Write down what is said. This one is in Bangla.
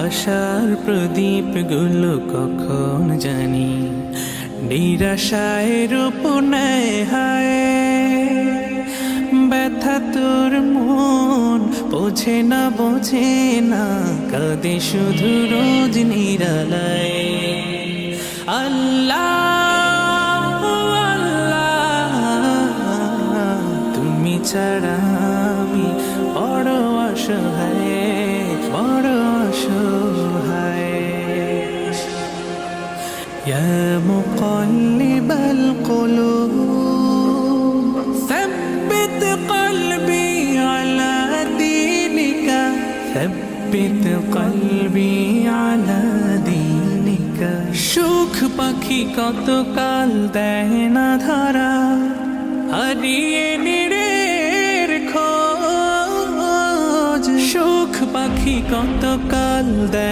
আশার প্রদীপগুলো কখন জানি নিরাশায় রূপ নেয় হায়। ব্যথা তোর মন বোঝে না কাঁদে শুধু রোজ নিরালায়। আল্লাহ আল্লাহ তুমি ছাড়া আমি বড় অসহায়, বড় অসহায়। ইয়া মুকাল্লিবাল কুলুব সাব্বিত কলবি আলা দীনিকা, সাব্বিত কলবি আলা দীনিকা। সুখ পাখি কতকাল দেয় না ধরা, হারিয়ে নিরের খোঁজ। সুখ পাখি কতকাল দেয়